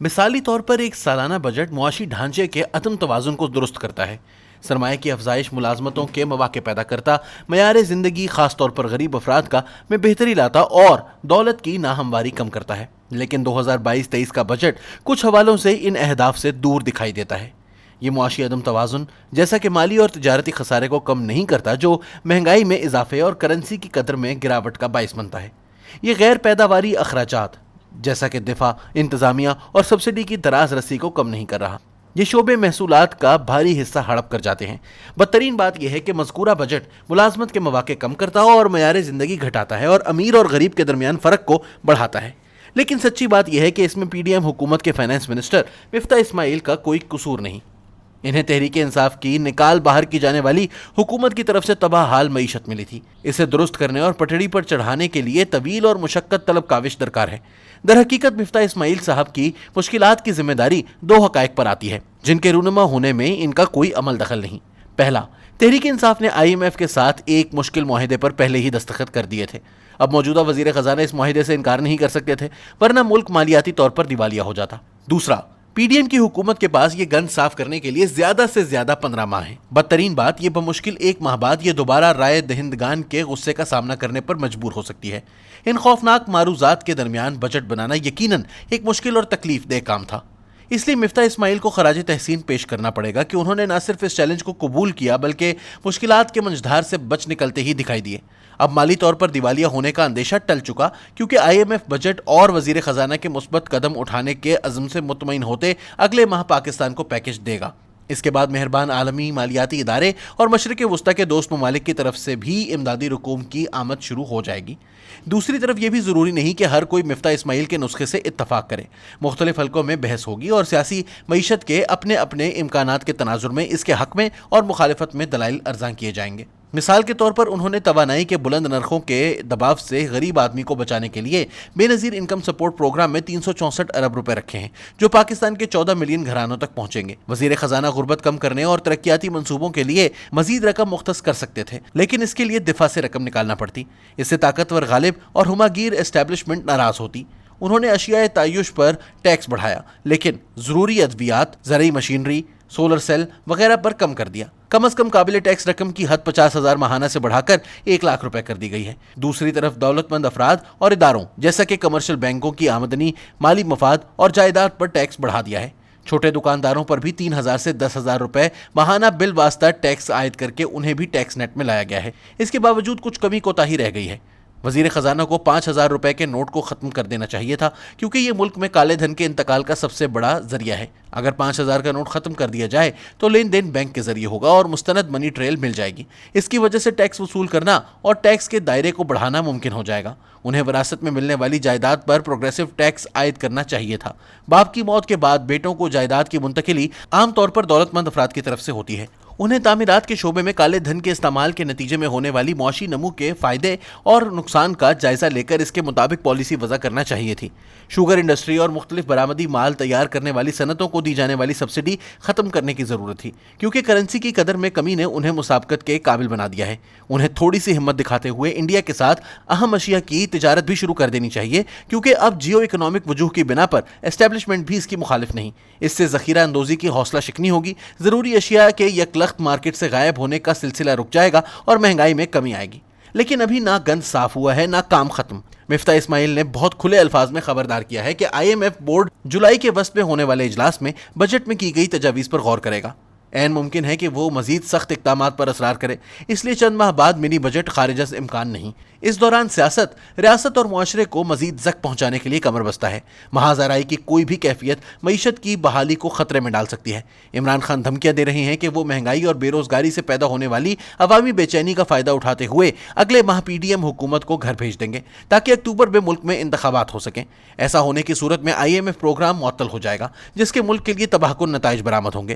مثالی طور پر ایک سالانہ بجٹ معاشی ڈھانچے کے عدم توازن کو درست کرتا ہے، سرمایہ کی افزائش، ملازمتوں کے مواقع پیدا کرتا، معیار زندگی خاص طور پر غریب افراد کا میں بہتری لاتا اور دولت کی ناہمواری کم کرتا ہے۔ لیکن 2022-23 کا بجٹ کچھ حوالوں سے ان اہداف سے دور دکھائی دیتا ہے۔ یہ معاشی عدم توازن جیسا کہ مالی اور تجارتی خسارے کو کم نہیں کرتا، جو مہنگائی میں اضافے اور کرنسی کی قدر میں گراوٹ کا باعث بنتا ہے۔ یہ غیر پیداواری اخراجات جیسا کہ دفاع، انتظامیہ اور سبسڈی کی دراز رسی کو کم نہیں کر رہا۔ یہ شعبے محصولات کا بھاری حصہ ہڑپ کر جاتے ہیں۔ بدترین بات یہ ہے کہ مذکورہ بجٹ ملازمت کے مواقع کم کرتا ہے اور معیار زندگی گھٹاتا ہے اور امیر اور غریب کے درمیان فرق کو بڑھاتا ہے۔ لیکن سچی بات یہ ہے کہ اس میں پی ڈی ایم حکومت کے فائنانس منسٹر مفتاح اسماعیل کا کوئی قصور نہیں۔ انہیں تحریک انصاف کی نکال باہر کی جانے والی حکومت کی طرف سے تباہ حال معیشت ملی تھی۔ اسے درست کرنے اور پٹڑی پر چڑھانے کے لیے طویل اور مشقت طلب کاوش درکار ہے۔ در حقیقت مفتاح اسماعیل صاحب کی مشکلات کی ذمہ داری دو حقائق پر آتی ہے، جن کے رونما ہونے میں ان کا کوئی عمل دخل نہیں۔ پہلا، تحریک انصاف نے آئی ایم ایف کے ساتھ ایک مشکل معاہدے پر پہلے ہی دستخط کر دیے تھے۔ اب موجودہ وزیر خزانہ اس معاہدے سے انکار نہیں کر سکتے تھے، ورنہ ملک مالیاتی طور پر دیوالیہ ہو جاتا۔ دوسرا، پی ڈی ایم کی حکومت کے پاس یہ گند صاف کرنے کے لیے زیادہ سے زیادہ 15 ماہ ہیں۔ بدترین بات، یہ بمشکل ایک ماہ بعد یہ دوبارہ رائے دہندگان کے غصے کا سامنا کرنے پر مجبور ہو سکتی ہے۔ ان خوفناک معروضات کے درمیان بجٹ بنانا یقیناً ایک مشکل اور تکلیف دہ کام تھا۔ اس لیے مفتاح اسماعیل کو خراج تحسین پیش کرنا پڑے گا کہ انہوں نے نہ صرف اس چیلنج کو قبول کیا بلکہ مشکلات کے منجدھار سے بچ نکلتے ہی دکھائی دیے۔ اب مالی طور پر دیوالیہ ہونے کا اندیشہ ٹل چکا، کیونکہ آئی ایم ایف بجٹ اور وزیر خزانہ کے مثبت قدم اٹھانے کے عزم سے مطمئن ہوتے اگلے ماہ پاکستان کو پیکج دے گا۔ اس کے بعد مہربان عالمی مالیاتی ادارے اور مشرق وسطیٰ کے دوست ممالک کی طرف سے بھی امدادی رقوم کی آمد شروع ہو جائے گی۔ دوسری طرف یہ بھی ضروری نہیں کہ ہر کوئی مفتاح اسماعیل کے نسخے سے اتفاق کرے۔ مختلف حلقوں میں بحث ہوگی اور سیاسی معیشت کے اپنے اپنے امکانات کے تناظر میں اس کے حق میں اور مخالفت میں دلائل ارزاں کیے جائیں گے۔ مثال کے طور پر انہوں نے توانائی کے بلند نرخوں کے دباؤ سے غریب آدمی کو بچانے کے لیے بے نظیر انکم سپورٹ پروگرام میں 364 ارب روپے رکھے ہیں، جو پاکستان کے 14 ملین گھرانوں تک پہنچیں گے۔ وزیر خزانہ غربت کم کرنے اور ترقیاتی منصوبوں کے لیے مزید رقم مختص کر سکتے تھے، لیکن اس کے لیے دفاع سے رقم نکالنا پڑتی۔ اس سے طاقتور غالب اور ہماگیر اسٹیبلشمنٹ ناراض ہوتی۔ انہوں نے اشیاء تعیش پر ٹیکس بڑھایا، لیکن ضروری ادویات، زرعی مشینری، سولر سیل وغیرہ پر کم کر دیا۔ کم از کم قابل ٹیکس رقم کی حد 50,000 ماہانہ سے بڑھا کر 1 لاکھ روپے کر دی گئی ہے۔ دوسری طرف دولت مند افراد اور اداروں جیسا کہ کمرشل بینکوں کی آمدنی، مالی مفاد اور جائیداد پر ٹیکس بڑھا دیا ہے۔ چھوٹے دکانداروں پر بھی 3,000 سے 10,000 روپے ماہانہ بالواسطہ ٹیکس عائد کر کے انہیں بھی ٹیکس نیٹ میں لایا گیا ہے۔ اس کے باوجود کچھ کمی کوتاہی رہ گئی ہے۔ وزیر خزانہ کو 5,000 روپے کے نوٹ کو ختم کر دینا چاہیے تھا، کیونکہ یہ ملک میں کالے دھن کے انتقال کا سب سے بڑا ذریعہ ہے۔ اگر 5,000 کا نوٹ ختم کر دیا جائے تو لین دین بینک کے ذریعے ہوگا اور مستند منی ٹریل مل جائے گی۔ اس کی وجہ سے ٹیکس وصول کرنا اور ٹیکس کے دائرے کو بڑھانا ممکن ہو جائے گا۔ انہیں وراثت میں ملنے والی جائیداد پر پروگریسو ٹیکس عائد کرنا چاہیے تھا۔ باپ کی موت کے بعد بیٹوں کو جائیداد کی منتقلی عام طور پر دولت مند افراد کی طرف سے ہوتی ہے۔ انہیں تعمیرات کے شعبے میں کالے دھن کے استعمال کے نتیجے میں ہونے والی معاشی نمو کے فائدے اور نقصان کا جائزہ لے کر اس کے مطابق پالیسی وضع کرنا چاہیے تھی۔ شوگر انڈسٹری اور مختلف برآمدی مال تیار کرنے والی صنعتوں کو دی جانے والی سبسڈی ختم کرنے کی ضرورت تھی، کیونکہ کرنسی کی قدر میں کمی نے انہیں مسابقت کے قابل بنا دیا ہے۔ انہیں تھوڑی سی ہمت دکھاتے ہوئے انڈیا کے ساتھ اہم اشیاء کی تجارت بھی شروع کر دینی چاہیے، کیونکہ اب جیو اکنامک وجوہ کی بنا پر اسٹیبلشمنٹ بھی اس کی مخالف نہیں۔ اس سے ذخیرہ اندوزی کی حوصلہ شکنی ہوگی، ضروری اشیاء کے یکلخت مارکیٹ سے غائب ہونے کا سلسلہ رک جائے گا اور مہنگائی میں کمی آئے گی۔ لیکن ابھی نہ گند صاف ہوا ہے نہ کام ختم۔ مفتاح اسماعیل نے بہت کھلے الفاظ میں خبردار کیا ہے کہ آئی ایم ایف بورڈ جولائی کے وسط میں ہونے والے اجلاس میں بجٹ میں کی گئی تجاویز پر غور کرے گا۔ عین ممکن ہے کہ وہ مزید سخت اقدامات پر اصرار کرے، اس لیے چند ماہ بعد منی بجٹ خارج از امکان نہیں۔ اس دوران سیاست، ریاست اور معاشرے کو مزید زک پہنچانے کے لیے کمر بستہ ہے۔ محاذ آرائی کی کوئی بھی کیفیت معیشت کی بحالی کو خطرے میں ڈال سکتی ہے۔ عمران خان دھمکیاں دے رہے ہیں کہ وہ مہنگائی اور بے روزگاری سے پیدا ہونے والی عوامی بے چینی کا فائدہ اٹھاتے ہوئے اگلے ماہ پی ڈی ایم حکومت کو گھر بھیج دیں گے، تاکہ اکتوبر میں ملک میں انتخابات ہو سکیں۔ ایسا ہونے کی صورت میں آئی ایم ایف پروگرام معطل ہو جائے گا، جس کے ملک کے لیے تباہ کن نتائج برآمد ہوں گے۔